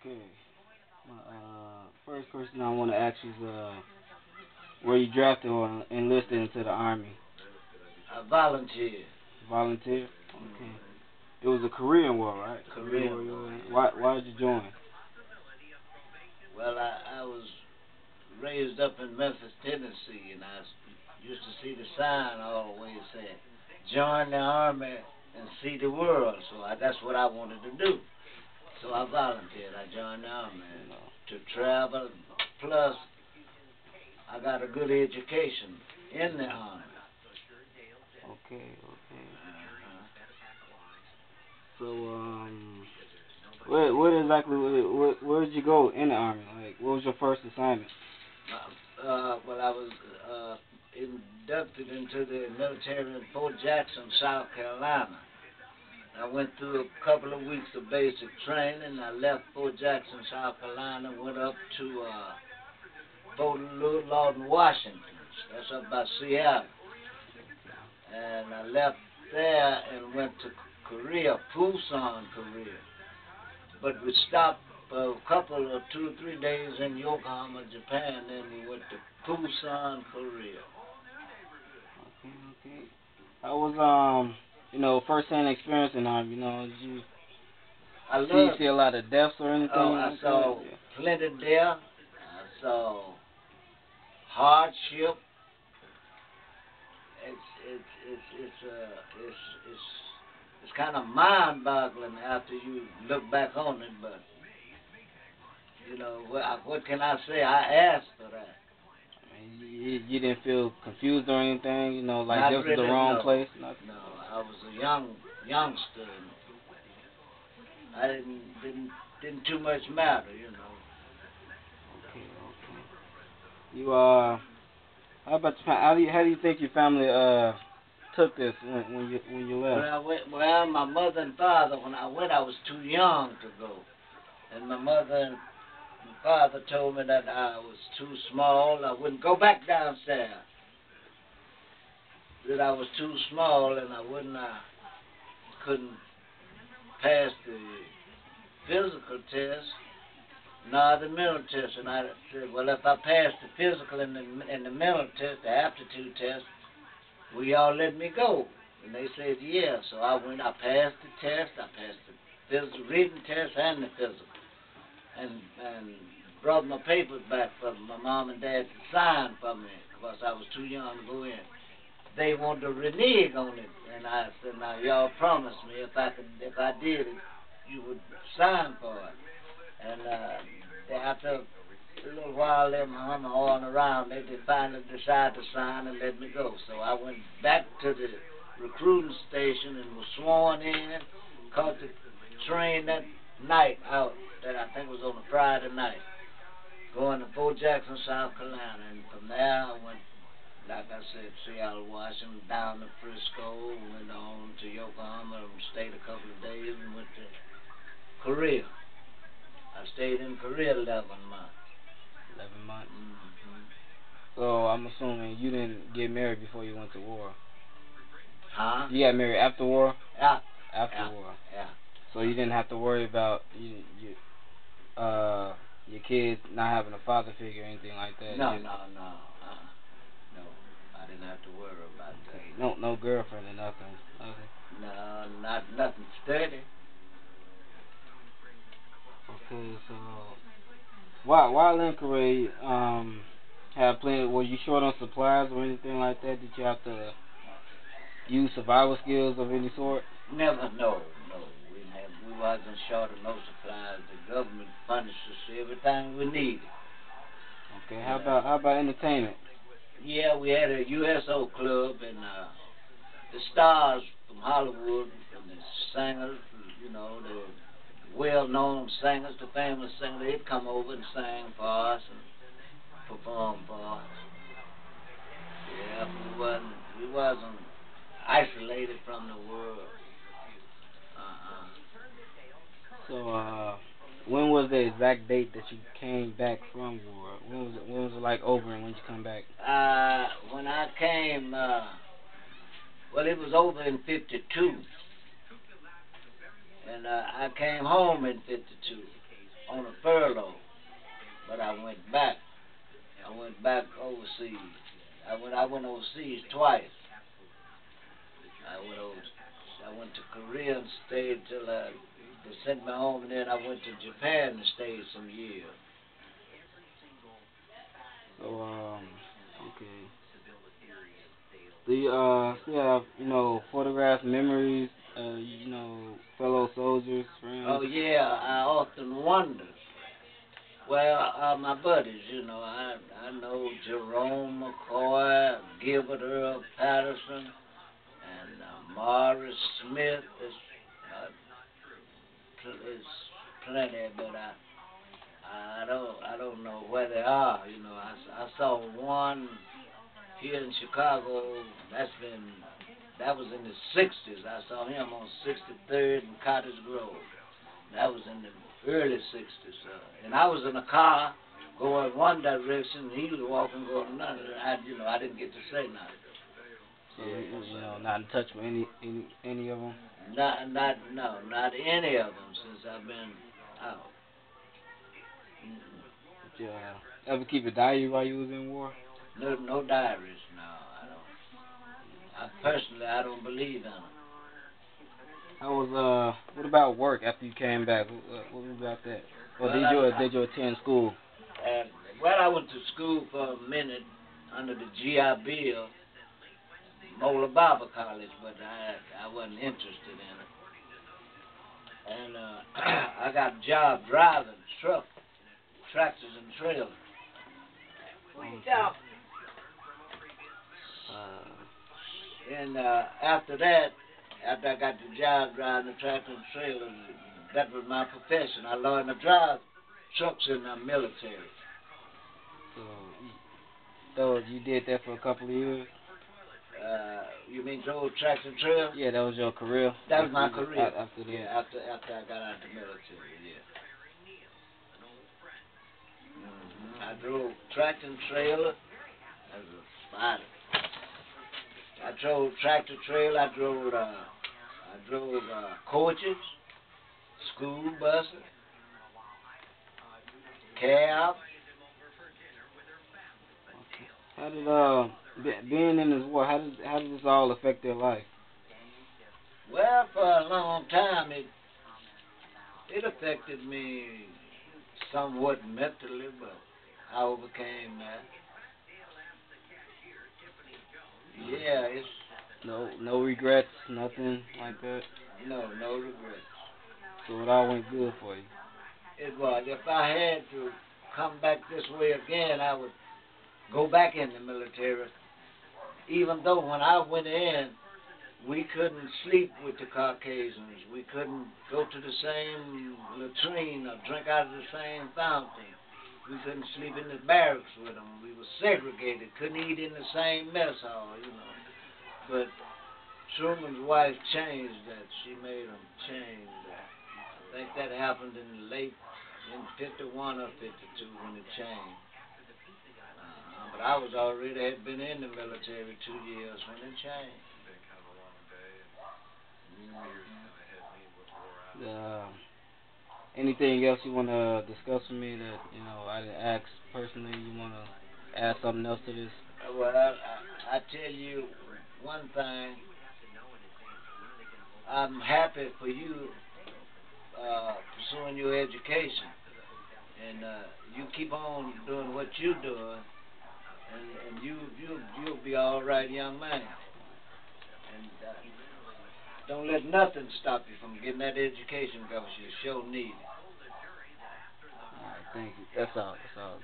Okay. My first question I want to ask you is were you drafted or enlisted into the army? I volunteered. Volunteer? Okay. Mm, It was a Korean War, right? Korean Korean War you War, were in? yeah. Why did you join? Well, I was raised up in Memphis, Tennessee, and used to see the sign always saying, join the army and see the world. So that's what I wanted to do. So I volunteered. I joined the army You know. to travel. Plus, I got a good education in the army. Okay, okay. Uh-huh. So what exactly where did you go in the army? Like, what was your first assignment? Well, I was inducted into the military in Fort Jackson, South Carolina. I went through a couple of weeks of basic training. I left Fort Jackson, South Carolina, went up to Fort Lawton, Washington. That's up by Seattle. And I left there and went to Korea, Busan, Korea. But we stopped for a couple of 2 or 3 days in Yokohama, Japan. Then we went to Busan, Korea. Okay, okay. How was first hand experience in the army? Did you I see loved see a it. lot of deaths or anything Oh, I like that? saw plenty there. I saw hardship. It's kind of mind-boggling after you look back on it. But what can I say? I asked for that. You didn't feel confused or anything, like Not this was the really. wrong No, place, nothing. no. I was a youngster. And I didn't too much matter. Okay, okay. You how about how do you think your family took this when you left? Well, my mother and father, when I went, I was too young to go, and my mother and father told me that I was too small. I wouldn't go back downstairs. That I was too small, and I wouldn't, couldn't pass the physical test, nor the mental test. And I said, well, if I pass the physical and the mental test, the aptitude test, will y'all let me go? And they said, yeah. So I went, I passed the test, I passed the physical reading test and the physical. And brought my papers back for my mom and dad to sign for me because I was too young to go in. They wanted to renege on it, and I said, now y'all promised me if I did it, you would sign for it. And after a little while, they hung on around. They finally decided to sign and let me go. So I went back to the recruiting station and was sworn in. Caught the train that night out. That I think was on a Friday night. Going to Fort Jackson, South Carolina, and from there I went, like I said, Seattle, Washington, down to Frisco, went on to Yokohama, and stayed a couple of days, and went to Korea. I stayed in Korea 11 months. 11 months. Mm-hmm. So I'm assuming you didn't get married before you went to war. Huh? You got married after war. Yeah. After Yeah. war. Yeah. So you didn't have to worry about your kids not having a father figure or anything like that. No, no, no. No, I didn't have to worry about Okay. that. No girlfriend or nothing. Nothing. No, nothing steady. Okay, so while in Korea, have plenty. Were you short on supplies or anything like that? Did you have to use survival skills of any sort? Never, no. We wasn't short of no supplies. The government furnished us everything we needed. Okay. How Yeah. about how about entertainment? Yeah, we had a USO club and the stars from Hollywood and the singers, the well-known singers, the famous singers, they'd come over and sing for us and perform for us. Yeah, we wasn't isolated from the world. Uh-uh. So when was the exact date that you came back from war? When was it like over and when did you come back? When I came, well, it was over in '52, and I came home in '52, on a furlough, but I went back. I went back overseas. I went overseas twice. I went to Korea and stayed till they sent me home, and then I went to Japan and stayed some years. So, okay. Do you still have, photographs, memories, fellow soldiers, Oh friends? yeah, I often wonder. Well, my buddies, I know Jerome McCoy, Gilbert Earl Patterson, and Morris Smith. Is plenty, but I don't know where they are. I saw one here in Chicago. That was in the '60s. I saw him on 63rd and Cottage Grove. That was in the early '60s. And I was in a car going one direction. He was walking going another. I didn't get to say nothing. So, not in touch with any of them? Not any of them since I've been out. Did you ever keep a diary while you was in war? No diaries. No, I don't. Personally, I don't believe in them. What about work after you came back? What was about that? Or Well, did you attend school? and, well, I went to school for a minute under the GI Bill, Mola Bible College, but I wasn't interested in it. And I got a job driving truck, tractors and trailers. And after that, after I got the job driving the tractor and trailers, that was my profession. I learned to drive trucks in the military. So, so you did that for a couple of years? You mean drove tractor and trailer? Yeah, that was your career. That was my career. After that. Yeah, after I got out of the military, yeah. I drove tractor and trailer as a spider. I drove tractor trailer. I drove coaches, school buses, cab. How did being in this war? How did this all affect your life? Well, for a long time, it affected me somewhat mentally, but I overcame that. Yeah, it's No regrets, nothing like that. no regrets. So it all went good for you. It was. If I had to come back this way again, I would go back in the military. Even though when I went in, we couldn't sleep with the Caucasians. We couldn't go to the same latrine or drink out of the same fountain. We couldn't sleep in the barracks with them. We were segregated. Couldn't eat in the same mess hall. But Truman's wife changed that. She made him change that. I think that happened in in 51 or 52 when it changed. But I was already had been in the military 2 years when it changed. Uh, Anything else you want to discuss with me that I didn't ask personally? You want to add something else to this? Well, I tell you one thing. I'm happy for you pursuing your education, and you keep on doing what you're doing, and you'll be all right, young man. And don't let nothing stop you from getting that education because you sure need it. All right, thank you. That's all. That's all.